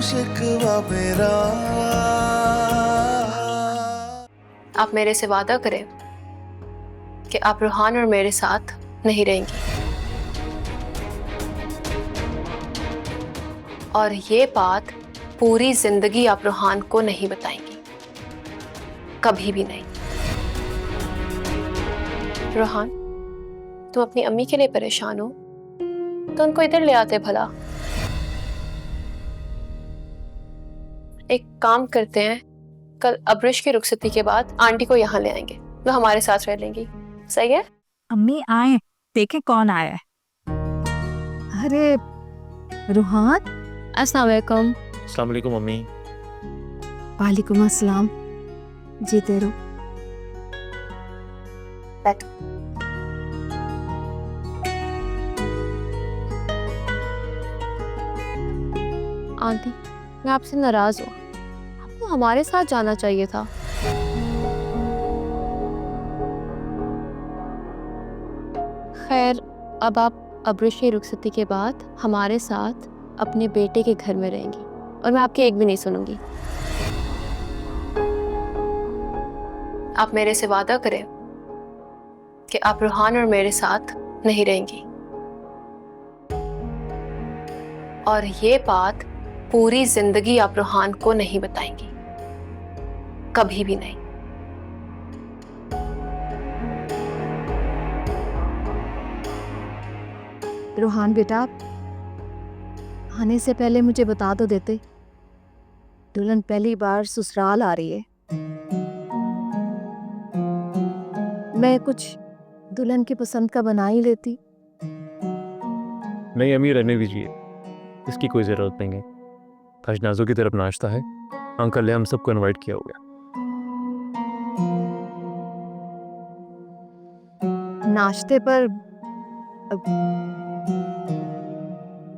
शिकवा मेरा। आप मेरे से वादा करें कि आप रूहान और मेरे साथ नहीं रहेंगी, और ये बात पूरी जिंदगी आप रूहान को नहीं बताएंगी, कभी भी नहीं। रूहान, तुम अपनी अम्मी के लिए परेशान हो तो उनको इधर ले आते भला। एक काम करते हैं, कल अब्रिश की रुखसती के बाद आंटी को यहाँ ले आएंगे, वो हमारे साथ रह लेंगी। सही है? अम्मी आए, देखे कौन आया है। अरे रूहान। अस्सलाम वालेकुम। अस्सलाम वालेकुम मम्मी। वालेकुम अस्सलाम। जीते रहो। बैठो। आंटी, मैं आपसे नाराज हूँ, आपको हमारे साथ जाना चाहिए था। खैर, अब आप अब्रिश की रुखसती के बाद हमारे साथ अपने बेटे के घर में रहेंगी, और मैं आपकी एक भी नहीं सुनूंगी। आप मेरे से वादा करें कि आप रूहान और मेरे साथ नहीं रहेंगी, और ये बात पूरी जिंदगी आप रूहान को नहीं बताएंगी, कभी भी नहीं। रूहान बेटा, आने से पहले मुझे बता तो देते। दुल्हन पहली बार ससुराल आ रही है। मैं कुछ दुल्हन की पसंद का बना ही लेती। नहीं अम्मी, रहने दीजिए, इसकी कोई ज़रूरत नहीं है। आज नाजो की तरफ नाश्ता है, अंकल ने हम सबको इनवाइट किया हुआ है। नाश्ते पर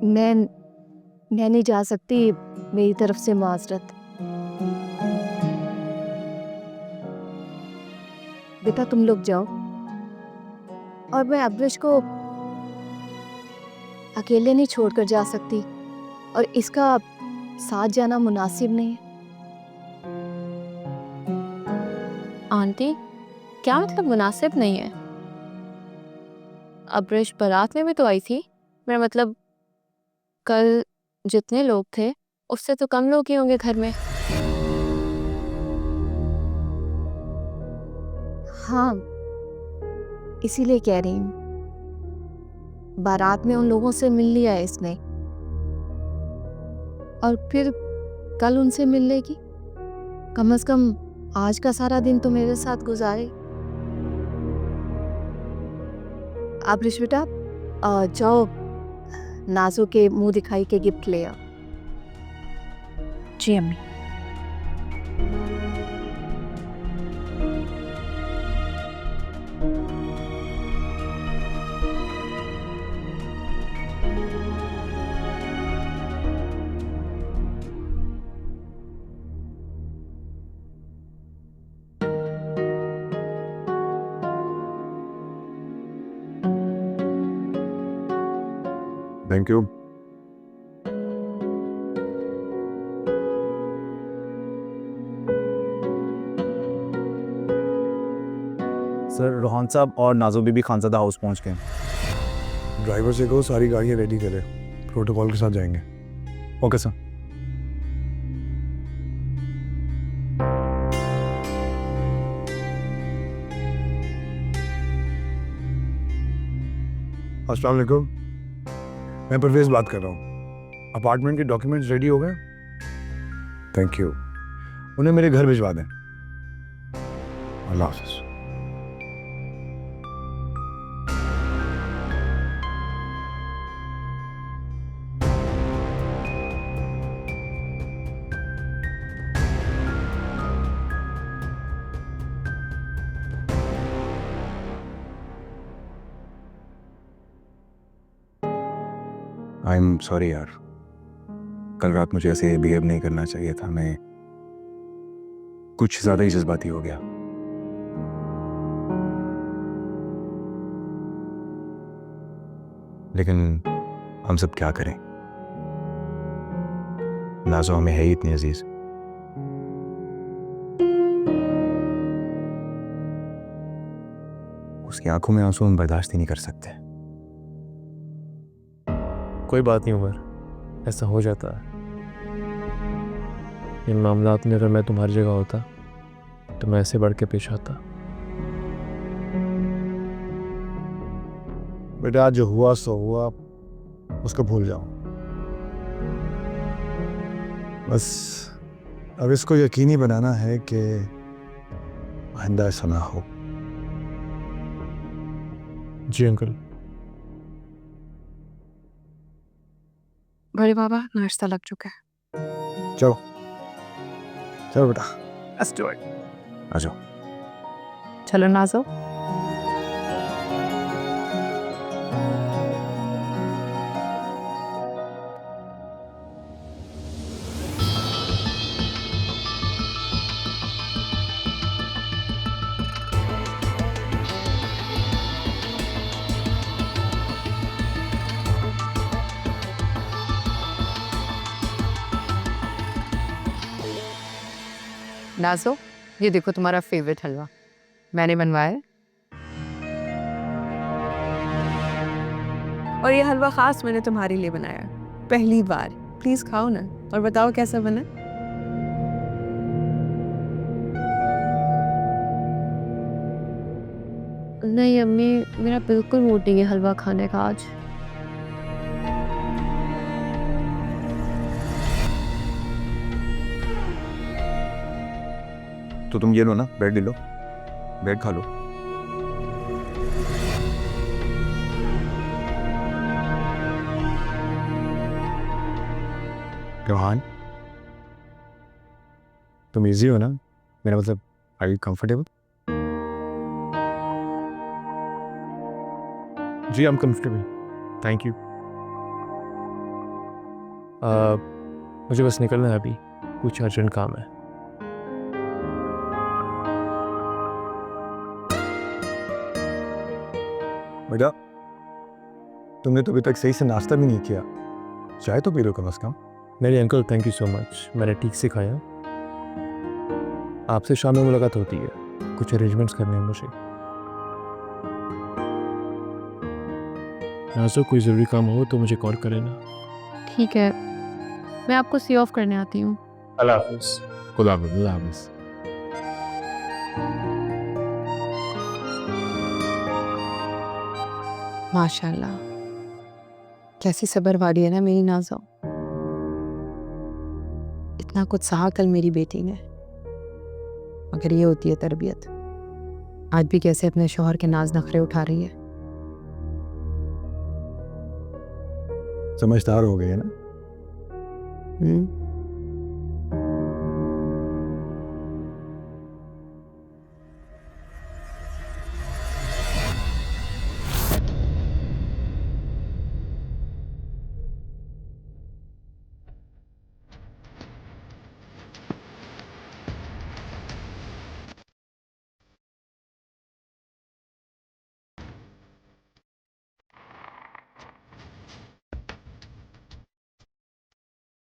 मैं नहीं जा सकती, मेरी तरफ से माजरत। बेटा तुम लोग जाओ, और मैं अब्रिश को अकेले नहीं छोड़कर जा सकती, और इसका साथ जाना मुनासिब नहीं है। आंटी, क्या मतलब मुनासिब नहीं है? अब्रिश बारात में भी तो आई थी। मेरा मतलब, कल जितने लोग थे उससे तो कम लोग ही होंगे घर में। हाँ, इसीलिए कह रही हूँ, बारात में उन लोगों से मिल लिया है इसने, और फिर कल उनसे मिल लेगी। कम से कम आज का सारा दिन तो मेरे साथ गुजारे। आप रिश बेटा, जाओ नाजो के मुंह दिखाई के गिफ्ट ले आओ। जी अम्मी। Thank you. सर, रोहन साहब और नाजो बीबी खानज़ादा हाउस पहुंच गए हैं। ड्राइवर से कहो सारी गाड़ियाँ रेडी करे, प्रोटोकॉल के साथ जाएंगे। Okay sir. अस्सलाम वालेकुम, मैं परवेज़ बात कर रहा हूँ। अपार्टमेंट के डॉक्यूमेंट्स रेडी हो गए? Thank you. उन्हें मेरे घर भिजवा दें। अल्लाह हाफ़िज़। आई एम सॉरी यार, कल रात मुझे ऐसे बिहेव नहीं करना चाहिए था। मैं कुछ ज़्यादा ही जज्बाती हो गया। लेकिन हम सब क्या करें, नाजो हमें है ही इतनी अजीज। उसकी आंखों में आंसू हम बर्दाश्त ही नहीं कर सकते। कोई बात नहीं उमर, ऐसा हो जाता है। इन मामलात में अगर मैं तुम्हारी जगह होता तो मैं ऐसे बढ़ के पेश आता। बेटा जो हुआ सो हुआ, उसको भूल जाओ। बस अब इसको यकीनी बनाना है कि आइंदा ऐसा ना हो। जी अंकल। बड़े बाबा नाश्ता लग चुका है। चलो चलो बेटा। आ जाओ। चलो नाजो। नाजो, ये देखो तुम्हारा फेवरेट हलवा मैंने बनवाया है। और ये हलवा खास मैंने तुम्हारे लिए बनाया है, पहली बार। प्लीज खाओ ना और बताओ कैसा बना। नहीं अम्मी, मेरा बिल्कुल मूड नहीं है हलवा खाने का आज। तो तुम ये लो ना, ब्रेड ले लो, ब्रेड खा लो। रोहान, तुम इजी हो ना? मेरा मतलब, आर यू कंफर्टेबल? जी I am comfortable, thank you. मुझे बस निकलना है अभी, कुछ अर्जेंट काम है। बेटा, तुमने तो अभी तक सही से नाश्ता भी नहीं किया, चाय तो पी लो कम से कम। नहीं uncle, thank you so much, मैंने ठीक से खाया। आपसे शाम में मुलाकात होती है, कुछ अरेंजमेंट्स करने हैं मुझे। नाज़ो, कोई ज़रूरी काम हो तो मुझे कॉल करें ना। ठीक है, मैं आपको सी ऑफ करने आती हूँ। अल्लाह हाफ़िज़। खुदा हाफिज़। माशाल्लाह, कैसी सब्र वाली है ना मेरी नाजो। इतना कुछ सहा कल मेरी बेटी ने, मगर ये होती है तरबियत। आज भी कैसे अपने शौहर के नाज नखरे उठा रही है। समझदार हो गए है ना?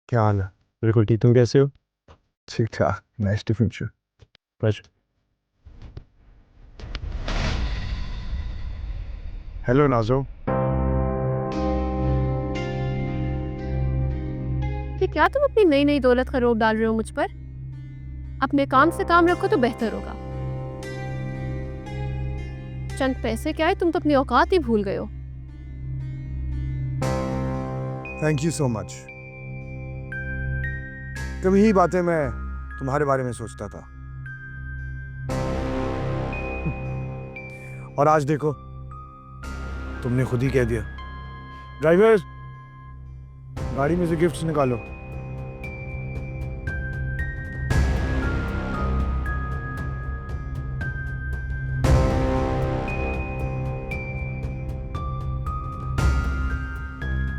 क्या हाल है? बिल्कुल ठीक, तुम कैसे हो? ठीक ठाक, nice to meet you. Pleasure. Hello Najo. ये क्या तुम अपनी नई नई दौलत का रोब डाल रहे हो मुझ पर? अपने काम से काम रखो तो बेहतर होगा। चंद पैसे क्या है, तुम तो अपनी औकात ही भूल गए हो। Thank you so much. कभी ही बातें मैं तुम्हारे बारे में सोचता था, और आज देखो तुमने खुद ही कह दिया। ड्राइवर, गाड़ी में से गिफ्ट्स निकालो।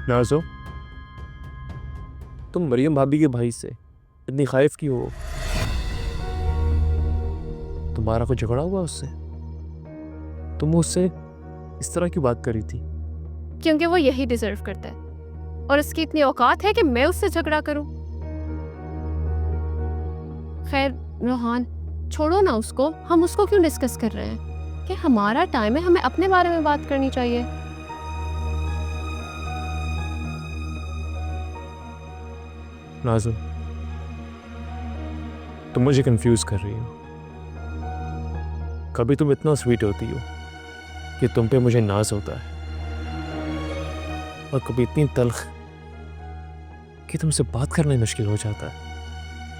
नाज़ो, तुम मरियम भाभी के भाई से इतनी खाइफ क्यों हो? तुम्हारा कोई झगड़ा हुआ उससे? तुम उससे इस तरह क्यों बात करी थी? क्योंकि वो यही डिजर्व करता है, और उसकी इतनी औकात है कि मैं उससे झगड़ा करूं। खैर रोहान, छोड़ो ना उसको, हम उसको क्यों डिस्कस कर रहे हैं? कि हमारा टाइम है, हमें अपने बारे में बात करनी चाहिए। नाज़ो, तुम मुझे कंफ्यूज कर रही हो। कभी तुम इतना स्वीट होती हो कि तुम पे मुझे नाज होता है, और कभी इतनी तल्ख कि तुमसे बात करना ही मुश्किल हो जाता है।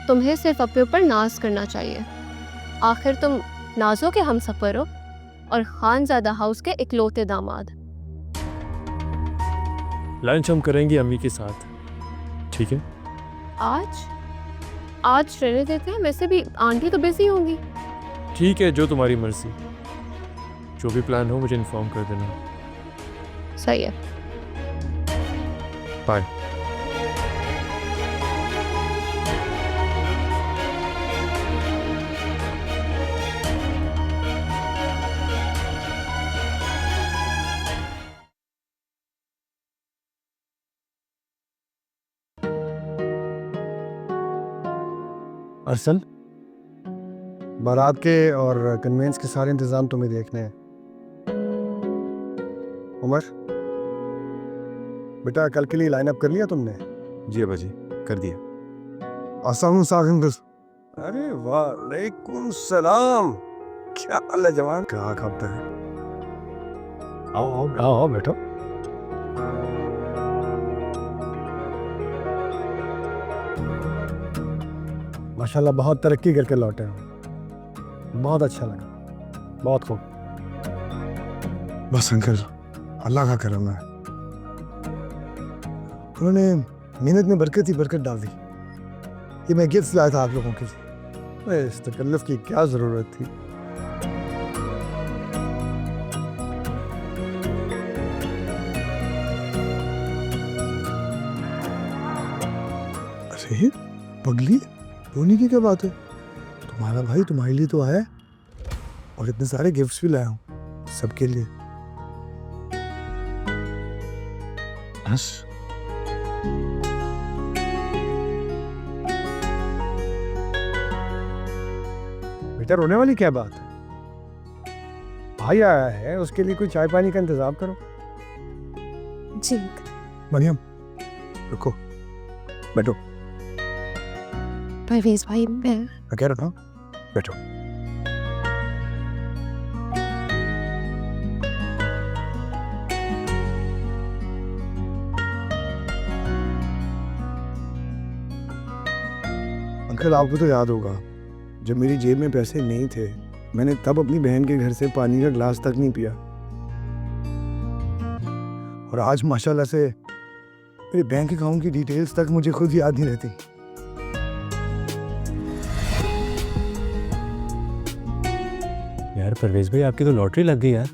तुम्हें सिर्फ अपने ऊपर नाज करना चाहिए। आखिर तुम नाजों के हम सफर हो और खानजादा हाउस के इकलौते दामाद। लंच हम करेंगे अम्मी के साथ, ठीक है? आज रहने देते हैं, वैसे भी आंटी तो बिजी होंगी। ठीक है, जो तुम्हारी मर्जी। जो भी प्लान हो मुझे इन्फॉर्म कर देना। सही है। बाय। अरसल, बारात के और कन्वेंस के सारे इंतज़ाम तुम्हें देखने हैं। उमर, बेटा कल के लिए लाइन अप कर लिया तुमने? जी अब्बा जी, कर दिया। अरे वालेकुम सलाम, क्या हाल है जवान? क्या खबर है? आओ आओ आओ आओ बैठो। माशाल्लाह बहुत तरक्की करके लौटे हो, बहुत अच्छा लगा, बहुत खूब। बस अंकल, अल्लाह का करम है, उन्होंने मेहनत में बरकत ही बरकत डाल दी। ये मैं गिफ्ट लाया था आप लोगों के लिए। अरे इस तकल्लुफ़ की क्या ज़रूरत थी? अरे पगली, रोने की क्या बात है? तुम्हारा भाई तुम्हारे लिए तो आया है, और इतने सारे गिफ्ट्स भी लाया हूँ सबके लिए। हंस। बेटा रोने वाली क्या बात है? भाई आया है, उसके लिए कोई चाय पानी का इंतजाम करो। जी मरियम, रुको, बैठो। परवेज भाई, मैं कह रहा था, बैठो। अंकल, आपको तो याद होगा जब मेरी जेब में पैसे नहीं थे, मैंने तब अपनी बहन के घर से पानी का ग्लास तक नहीं पिया, और आज माशाल्लाह से मेरे बैंक अकाउंट की डिटेल्स तक मुझे खुद याद नहीं रहती। यार परवेज भाई, आपकी तो लॉटरी लग गई यार।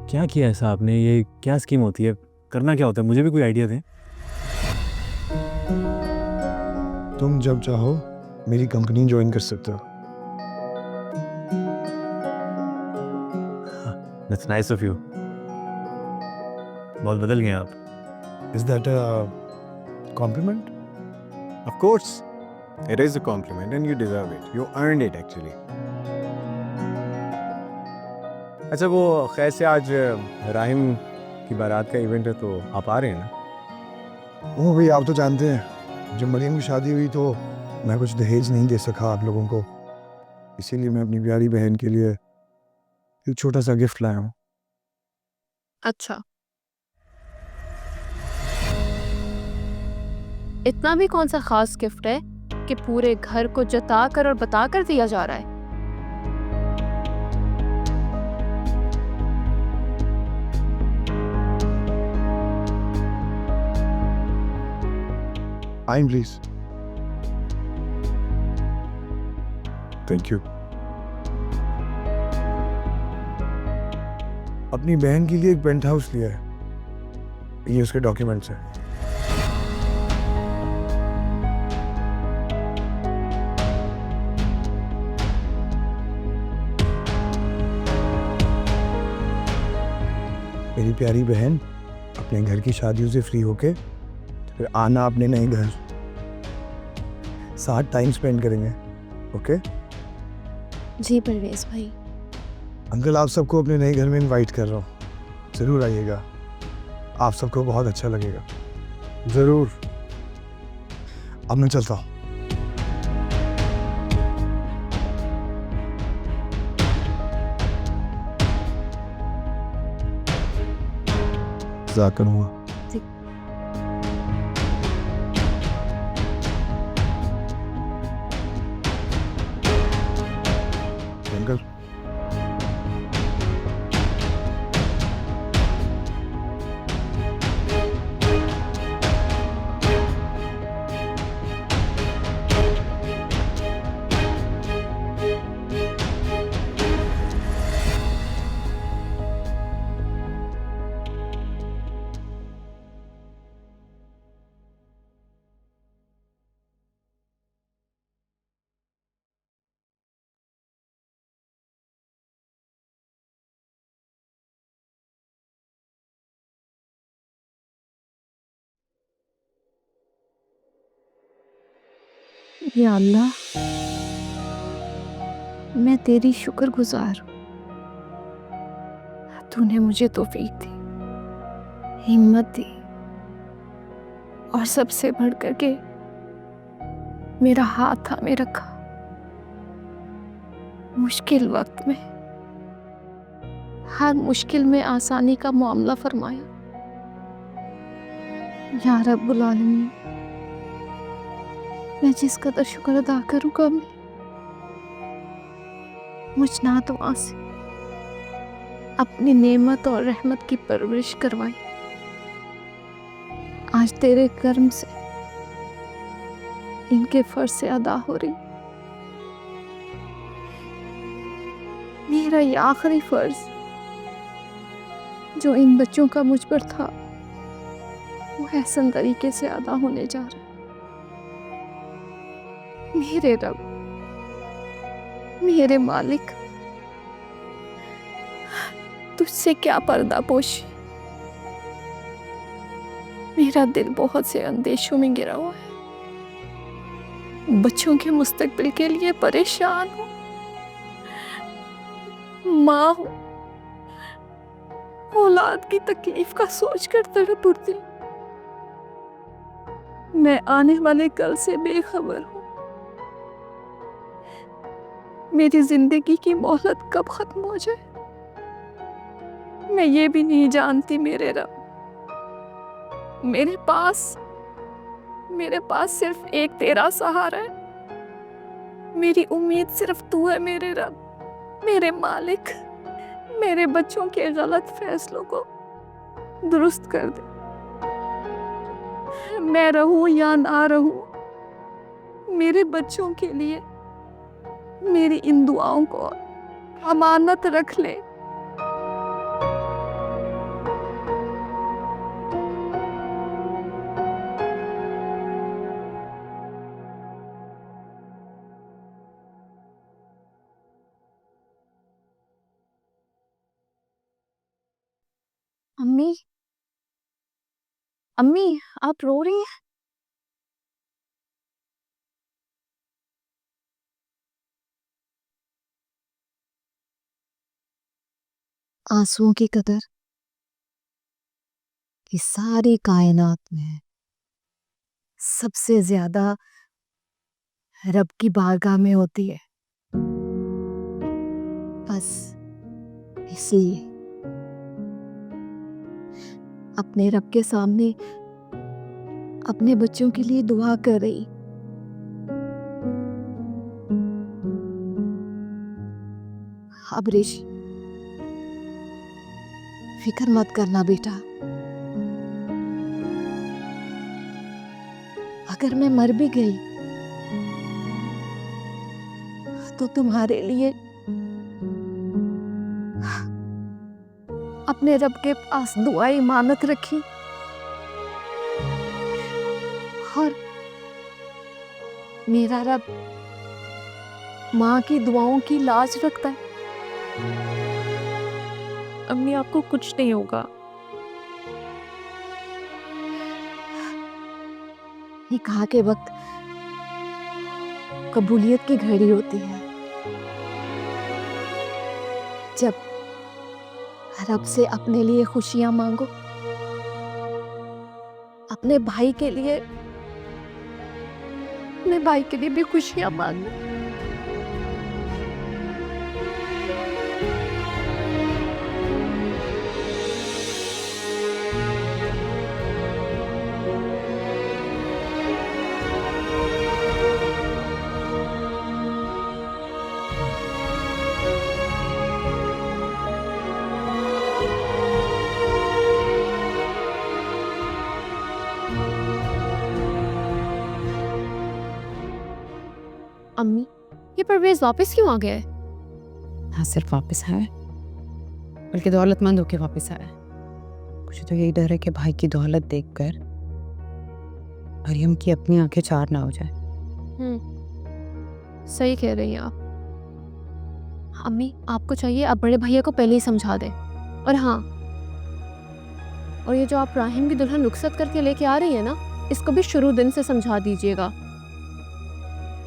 क्या किया ऐसा आपने? ये क्या स्कीम होती है? करना क्या होता है? मुझे भी कोई आइडिया दें। तुम जब चाहो मेरी कंपनी ज्वाइन कर सकते हो। That's nice of you. बहुत बदल गए आप। Is that a compliment? Of course, it is a compliment and you deserve it. You earned it actually. अच्छा, वो खैर से आज राहिम की बारात का इवेंट है, तो आप आ रहे हैं ना? ओ भाई, आप तो जानते हैं जब मरियम की शादी हुई तो मैं कुछ दहेज नहीं दे सका आप लोगों को, इसीलिए मैं अपनी प्यारी बहन के लिए एक छोटा सा गिफ्ट लाया हूँ। अच्छा, इतना भी कौन सा खास गिफ्ट है कि पूरे घर को जता कर और बता कर दिया जा रहा है? आइन प्लीज। Thank you. अपनी बहन के लिए एक पेंट हाउस लिया है, ये उसके डॉक्यूमेंट्स हैं। मेरी प्यारी बहन अपने घर की शादियों से फ्री होके फिर आना अपने नए घर, साथ टाइम स्पेंड करेंगे। ओके जी परवेज भाई। अंकल, आप सबको अपने नए घर में इनवाइट कर रहा हूँ, ज़रूर आइएगा, आप सबको बहुत अच्छा लगेगा। ज़रूर। अब मैं चलता हूँ। जाकर हुआ। अंकल, या अल्लाह, मैं तेरी शुक्रगुजार हूँ। तूने मुझे तौफीक दी, हिम्मत दी, और सबसे बढ़कर के मेरा हाथ थामे रखा मुश्किल वक्त में। हर मुश्किल में आसानी का मामला फरमाया। या रब्बुल आलमीन, मैं जिस कदर शुक्र अदा करूँगा, मैं मुझ नातवा से अपनी नेमत और रहमत की परवरिश करवाई। आज तेरे कर्म से इनके फर्ज से अदा हो रही। मेरा ये आखिरी फर्ज जो इन बच्चों का मुझ पर था, वो एहसन तरीके से अदा होने जा रहा है। मेरे रब, मेरे मालिक, तुझसे क्या पर्दा पोशी। मेरा दिल बहुत से अंदेशों में गिरा हुआ है। बच्चों के मुस्तकबिल के लिए परेशान हूँ। माँ हूँ, औलाद की तकलीफ का सोच कर तड़प उठती। मैं आने वाले कल से बेखबर हूँ। मेरी जिंदगी की मोहलत कब खत्म हो जाए, मैं ये भी नहीं जानती। मेरे रब, मेरे पास सिर्फ एक तेरा सहारा है। मेरी उम्मीद सिर्फ तू है। मेरे रब, मेरे मालिक, मेरे बच्चों के गलत फैसलों को दुरुस्त कर दे। मैं रहूं या ना रहूं, मेरे बच्चों के लिए मेरी इन दुआओं को अमानत रख ले। अम्मी, अम्मी, आप रो रही हैं? आंसुओं की कदर इस सारी कायनात में सबसे ज्यादा रब की बारगाह में होती है। बस इसलिए अपने रब के सामने अपने बच्चों के लिए दुआ कर रही। अबरिश, फिक्र मत करना बेटा। अगर मैं मर भी गई तो तुम्हारे लिए अपने रब के पास दुआई मानत रखी, और मेरा रब माँ की दुआओं की लाज रखता है। अम्मी, आपको कुछ नहीं होगा। निकाह के वक्त कबूलियत की घड़ी होती है, जब रब से अपने लिए खुशियां मांगो, अपने भाई के लिए भी खुशियां मांगो। अम्मी, ये परवेज वापस क्यों आ गया है? हाँ, सिर्फ वापस आया बल्कि दौलतमंद होके वापस आया। मुझे तो यही डर है कि भाई की दौलत देखकर मरियम की अपनी आंखें चार ना हो जाए। सही कह रही हैं आप। अम्मी, आपको चाहिए आप बड़े भैया को पहले ही समझा दें। और हाँ, और ये जो आप राहिम की दुल्हन रुखसत करके लेके आ रही है ना, इसको भी शुरू दिन से समझा दीजिएगा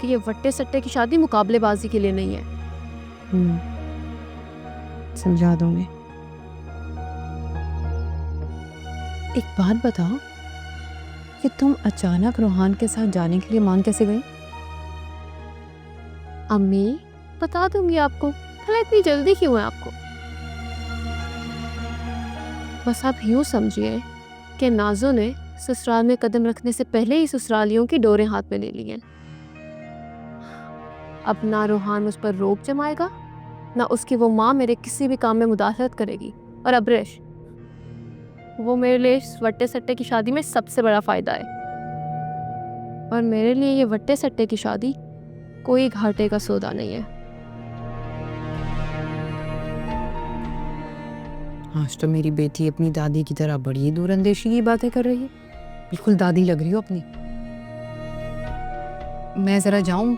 कि ये वट्टे सट्टे की शादी मुकाबलेबाजी के लिए नहीं है। समझा दूंगी। एक बात बताओ कि तुम अचानक रोहान के साथ जाने के लिए मान कैसे गई? अम्मी, बता दूंगी आपको, भला इतनी जल्दी क्यों है आपको? बस आप यूं समझिए कि नाजो ने ससुराल में कदम रखने से पहले ही ससुरालियों की डोरें हाथ में ले ली हैं। अब ना रोहान उस पर रोब जमाएगा, ना उसकी वो माँ मेरे किसी भी काम में मुदाखलत करेगी। और अब्रेश, वो मेरे लिए इस वट्टे सट्टे की शादी में सबसे बड़ा फायदा है, और मेरे लिए ये वट्टे सट्टे की शादी कोई घाटे का सौदा नहीं है। आज तो मेरी बेटी अपनी दादी की तरह बड़ी दूरंदेशी की बातें कर रही है। बिल्कुल दादी लग रही हो अपनी। मैं जरा जाऊं,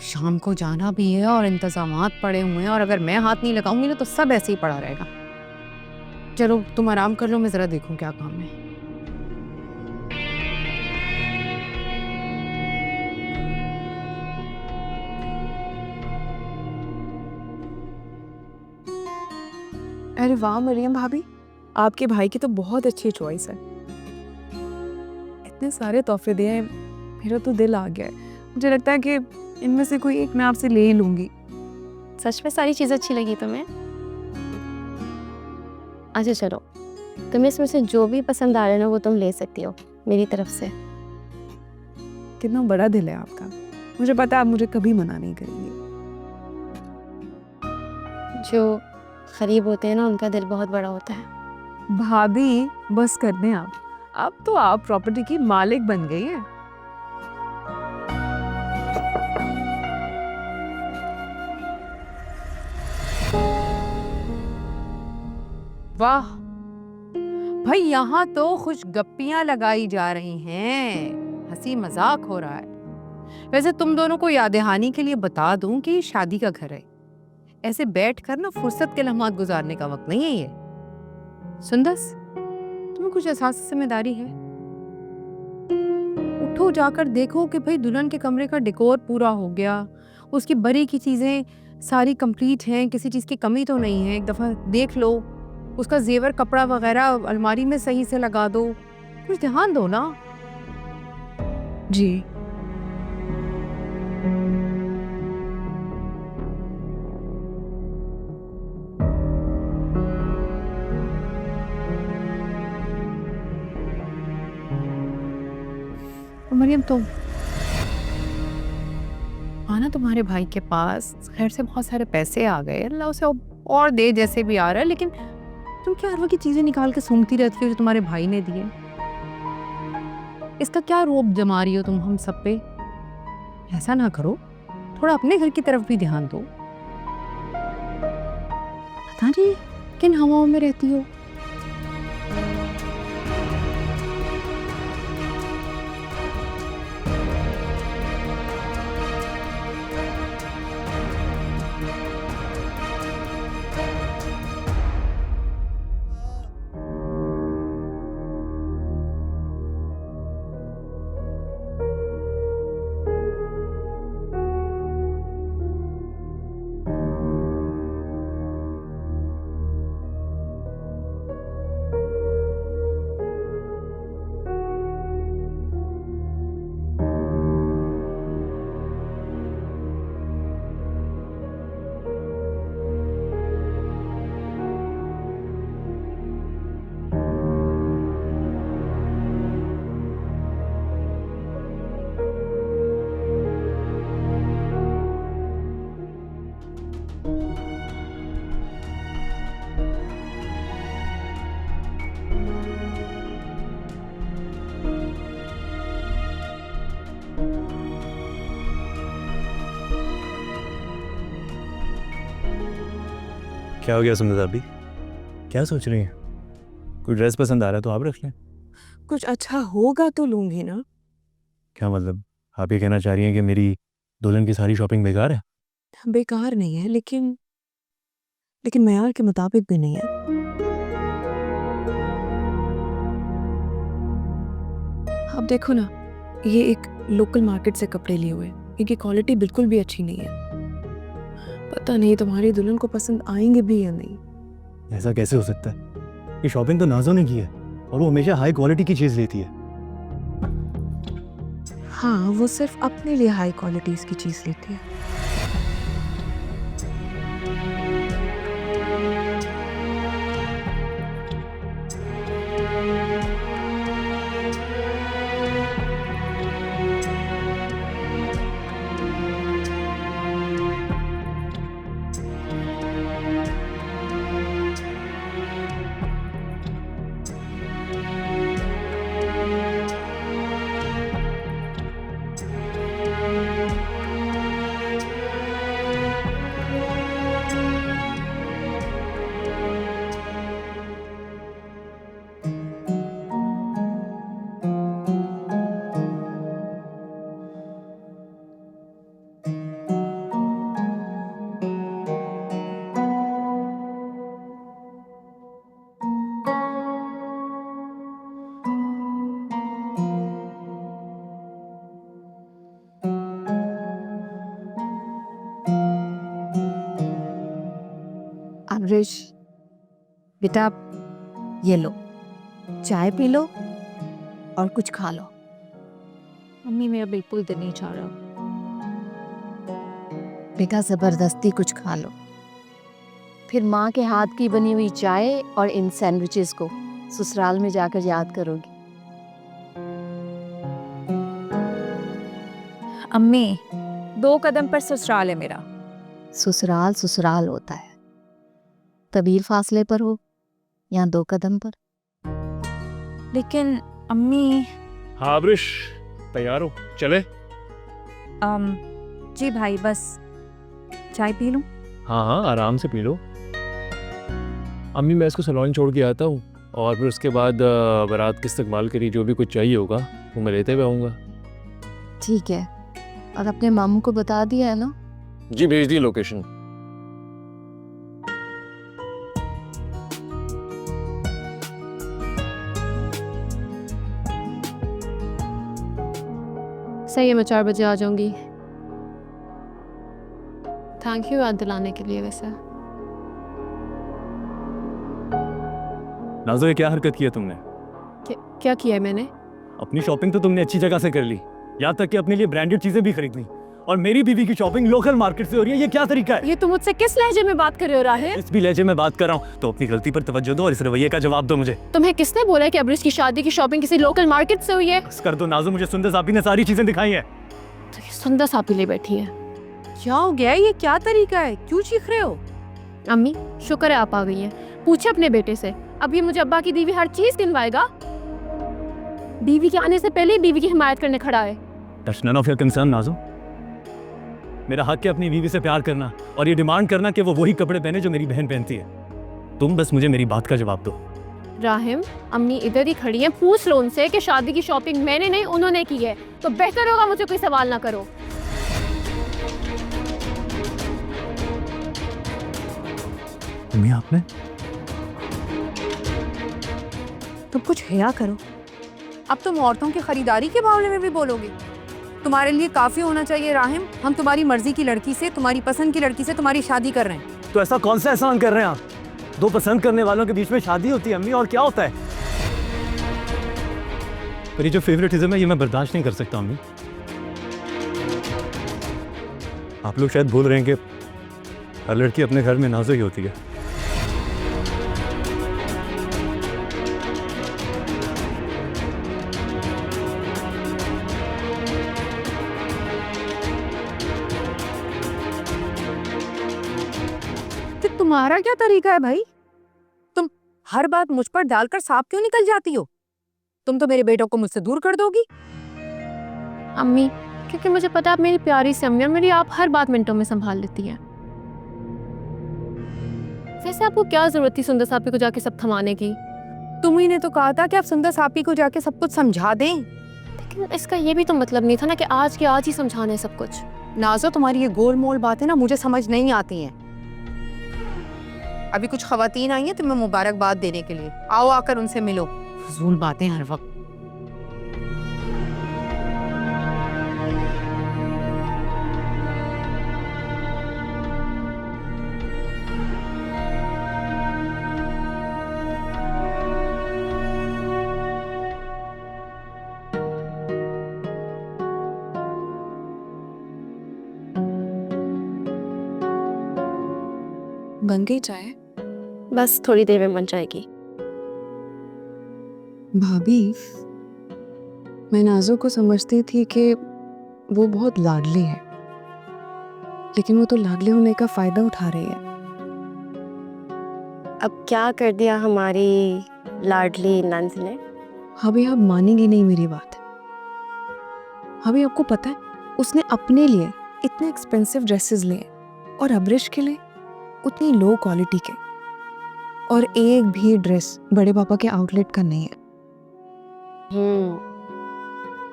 शाम को जाना भी है और इंतजामात पड़े हुए हैं, और अगर मैं हाथ नहीं लगाऊंगी ना तो सब ऐसे ही पड़ा रहेगा। चलो तुम आराम कर लो, मैं जरा देखूं क्या काम है। अरे वाह मरियम भाभी, आपके भाई की तो बहुत अच्छी चॉइस है। इतने सारे तोहफे दिए हैं, मेरा तो दिल आ गया है। मुझे लगता है कि इनमें से कोई एक मैं आपसे ले ही लूंगी। सच में सारी चीज़ अच्छी लगी तुम्हें? अच्छा चलो, तुम्हें इसमें से जो भी पसंद आ रहा है ना वो तुम ले सकती हो मेरी तरफ से। कितना बड़ा दिल है आपका। मुझे पता है आप मुझे कभी मना नहीं करेंगे। जो गरीब होते हैं ना, उनका दिल बहुत बड़ा होता है। भाभी बस कर दें आप। अब तो आप प्रॉपर्टी की मालिक बन गई हैं। वाह भाई, यहाँ तो खुशगप्पियां लगाई जा रही हैं, हंसी मजाक हो रहा है। वैसे तुम दोनों को याद दहानी के लिए बता दूं कि ये शादी का घर है। ऐसे बैठकर ना फुर्सत के लम्हात गुजारने का वक्त नहीं है ये। सुंदस, तुम्हें कुछ एहसास जिम्मेदारी है? उठो, जाकर देखो कि भाई दुल्हन के कमरे का डेकोर पूरा हो गया, उसकी बरी की चीजें सारी कंप्लीट हैं, किसी चीज की कमी तो नहीं है। एक दफा देख लो, उसका जेवर कपड़ा वगैरह अलमारी में सही से लगा दो, कुछ ध्यान दो ना। जी मरियम, तुम आना, तुम्हारे भाई के पास खैर से बहुत सारे पैसे आ गए, अल्लाह उसे और दे जैसे भी आ रहा है, लेकिन तुम क्या हर वक्त की चीजें निकाल के सूंघती रहती हो जो तुम्हारे भाई ने दिए? इसका क्या रोब जमा रही हो तुम हम सब पे? ऐसा ना करो, थोड़ा अपने घर की तरफ भी ध्यान दो। पता नहीं किन हवाओं में रहती हो। क्या हो गया सुंदर अभी? क्या सोच रही हैं? कोई ड्रेस पसंद आ रहा है तो आप रख लें। कुछ अच्छा होगा तो लूंगी ना। क्या मतलब, आप ये कहना चाह रही हैं कि मेरी दुल्हन की सारी शॉपिंग बेकार है? बेकार नहीं है, लेकिन मेयार के मुताबिक भी नहीं है। अब देखो ना, ये एक लोकल मार्केट से कपड़े लिए हुए, इनकी क्वालिटी बिल्कुल भी अच्छी नहीं है। पता नहीं तुम्हारी दुल्हन को पसंद आएंगे भी या नहीं। ऐसा कैसे हो सकता है? ये शॉपिंग तो नाजो ने की है और वो हमेशा हाई क्वालिटी की चीज़ लेती है। हाँ, वो सिर्फ अपने लिए हाई क्वालिटीज की चीज लेती है। अमरीश बेटा, ये लो, चाय पी लो और कुछ खा लो। मम्मी मेरा बिल्कुल दिल नहीं चाह रहा। बेटा जबरदस्ती कुछ खा लो, फिर माँ के हाथ की बनी हुई चाय और इन सैंडविचेस को ससुराल में जाकर याद करोगी। अम्मी, 2 कदम पर ससुराल है मेरा। ससुराल ससुराल होता है, तवील फासले पर हो या 2 कदम पर। लेकिन अम्मी। हाँ अब्रिश, तैयार हो? चले? जी भाई, बस चाय पी लूं? हाँ हाँ, आराम से पी लो। अम्मी मैं इसको सैलून छोड़ के आता हूँ और फिर उसके बाद बारात की इस्तकबाल के लिए जो भी कुछ चाहिए होगा वो मैं लेते हुए आऊँगा। ठीक है, और अपने मामू को बता दिया है ना? जी भेज दी लोकेशन। सही है, मैं 4 बजे आ जाऊंगी। थैंक यू याद दिलाने के लिए। वैसे नाजो, ये क्या हरकत की है तुमने? क्या किया है मैंने? अपनी शॉपिंग तो तुमने अच्छी जगह से कर ली, यहाँ तक कि अपने लिए ब्रांडेड चीजें भी खरीद ली, और मेरी बीवी की शॉपिंग लोकल मार्केट से हो रही है। ये क्या तरीका है? ये तुम मुझसे किस लहजे में बात कर रहे हो राहिल? इस भी लहजे में बात कर रहा हूँ तो अपनी गलती पर तवज्जो दो और इस रवैये का जवाब दो मुझे। तुम्हें किसने बोला है कि अब्रिश की शादी की शॉपिंग किसी लोकल मार्केट से हुई है? बस कर दो नाजो, मुझे सुंदर साबी ने सारी चीजें दिखाई हैं। तो ये सुंदर सापी ले बैठी है। क्या हो गया? ये क्या तरीका है? क्यों चीख रहे हो? अम्मी शुक्र है आप आ गई हैं। पूछे अपने बेटे से, अब ये मुझे अब्बा की दी हुई हर चीज गिनवाएगा। बीवी के आने से पहले ही बीवी की हिमायत करने खड़ा है। That's none of your concern, नाजो। मेरा हक है अपनी बीवी से प्यार करना और ये डिमांड करना कि वो वही कपड़े पहने जो मेरी बहन पहनती है। तुम बस मुझे मेरी बात का जवाब दो। राहिम, अम्मी इधर ही खड़ी हैं, पूछ लो उनसे कि शादी की शॉपिंग मैंने नहीं उन्होंने की है, तो बेहतर होगा मुझे कोई सवाल ना करो। तुम्हें आपने तुम कुछ हया करो। अब तुम औरतों की खरीदारी के मामले में भी बोलोगे? तुम्हारे लिए काफी होना चाहिए राहिम, हम तुम्हारी मर्जी की लड़की से, तुम्हारी पसंद की लड़की से तुम्हारी शादी कर रहे हैं। तो ऐसा कौन सा एहसान कर रहे हैं आप? 2 पसंद करने वालों के बीच में शादी होती है अम्मी, और क्या होता है? पर ये जो फेवरेटिज्म है ये मैं बर्दाश्त नहीं कर सकता अम्मी। आप लोग शायद भूल रहे हैं कि हर लड़की अपने घर में नाज़ो ही होती है। तुम्हारा क्या तरीका है भाई? तुम हर बात मुझ पर डालकर सांप क्यों निकल जाती हो? तुम तो मेरे बेटों को मुझसे दूर कर दोगी। अम्मी, क्योंकि मुझे पता है आप मेरी प्यारी सी अम्मी और मेरी आप हर बात मिनटों में संभाल लेती हैं। वैसे आपको क्या जरूरत थी सुंदर साहब को जाके सब थमाने की? तुम्ही ने तो कहा था कि आप सुंदर सापी को जाके सब कुछ समझा दें। लेकिन इसका ये भी तो मतलब नहीं था ना कि आज के आज ही समझाना है सब कुछ। नाजो, तुम्हारी ये गोल मोल बातें ना मुझे समझ नहीं आती हैं। अभी कुछ खवातीन आई हैं तुम्हें मुबारकबाद देने के लिए, आओ आकर उनसे मिलो। फजूल बातें हर वक्त। बन गई चाय? बस थोड़ी देर में बन जाएगी। भाभी, मैं नाज़ो को समझती थी कि वो बहुत लाडली है, लेकिन वो तो लाडले होने का फायदा उठा रही है। अब क्या कर दिया हमारी लाडली नंद ने? भाभी, आप मानेंगी नहीं मेरी बात। भाभी, आपको पता है उसने अपने लिए इतने एक्सपेंसिव ड्रेसेस लिए और अब्रिश के लिए उतनी लो क्वालिटी के, और एक भी ड्रेस बड़े पापा के आउटलेट का नहीं है।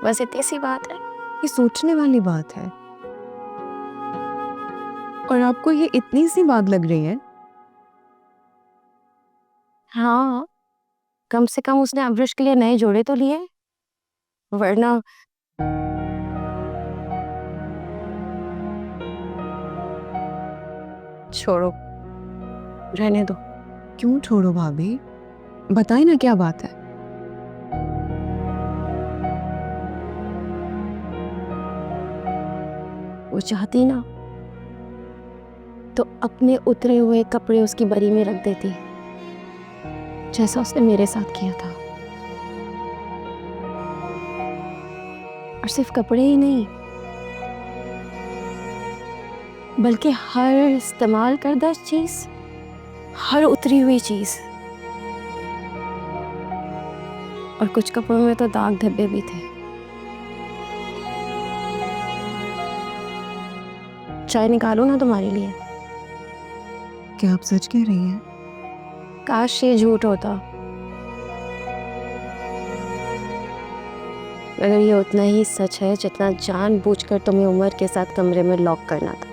बस इतनी सी बात है। ये सोचने वाली बात है। और आपको ये इतनी सी बात लग रही है? हाँ, कम से कम उसने अब्रिश के लिए नए जोड़े तो लिए, वरना छोड़ो, रहने दो। क्यों छोड़ो भाभी? बताइए ना क्या बात है। वो चाहती ना तो अपने उतरे हुए कपड़े उसकी बरी में रख देती, जैसा उसने मेरे साथ किया था। और सिर्फ कपड़े ही नहीं, बल्कि हर इस्तेमाल करदा चीज, हर उतरी हुई चीज। और कुछ कपड़ों में तो दाग धब्बे भी थे। चाय निकालो ना तुम्हारे लिए। क्या आप सच कह रही हैं? काश ये झूठ होता, मगर ये उतना ही सच है जितना जानबूझकर तुम्हें उमर के साथ कमरे में लॉक करना था।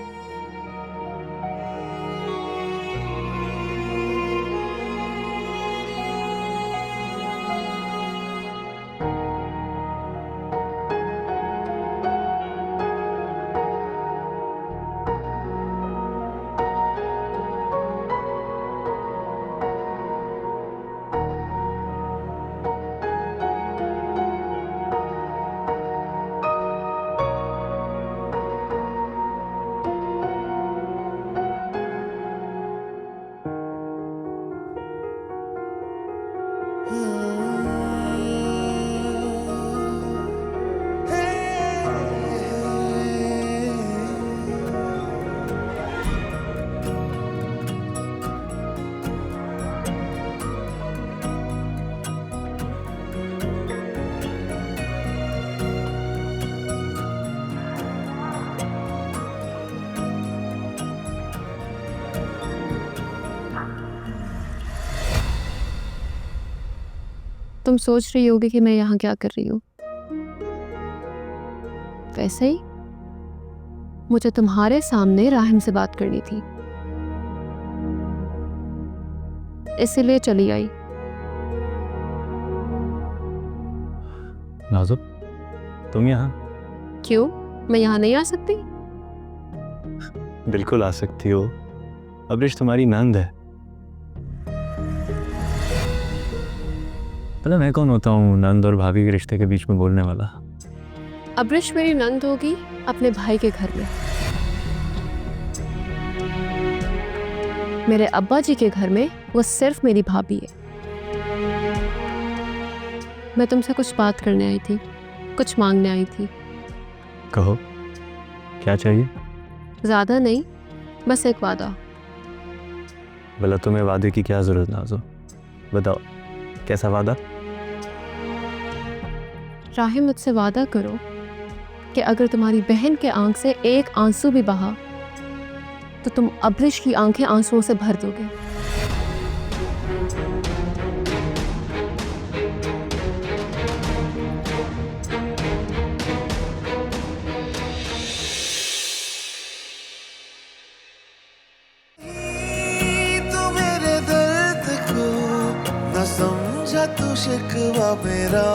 तुम सोच रही होगी कि मैं यहाँ क्या कर रही हूँ। वैसे ही मुझे तुम्हारे सामने राहिम से बात करनी थी, इसीलिए चली आई। नाज़ो, तुम यहाँ? क्यों, मैं यहाँ नहीं आ सकती? बिल्कुल आ सकती हो। अब्रिश तुम्हारी नंद है। पता मैं कौन होता हूँ नंद और भाभी के रिश्ते के बीच में बोलने वाला? अब्रिश मेरी नंद होगी अपने भाई के घर में। मेरे अब्बा जी के घर में वो सिर्फ मेरी भाभी है। मैं तुमसे कुछ बात करने आई थी, कुछ मांगने आई थी। कहो, क्या चाहिए? ज्यादा नहीं, बस एक वादा। भला तुम्हें वादे की क्या जरूरत नाज़ो? बताओ, कैसा वादा? राहिम, मुझसे वादा करो कि अगर तुम्हारी बहन के आंख से एक आंसू भी बहा तो तुम अब्रिश की आंखें आंसुओं से भर दोगे। न समझा तू शिकवा मेरा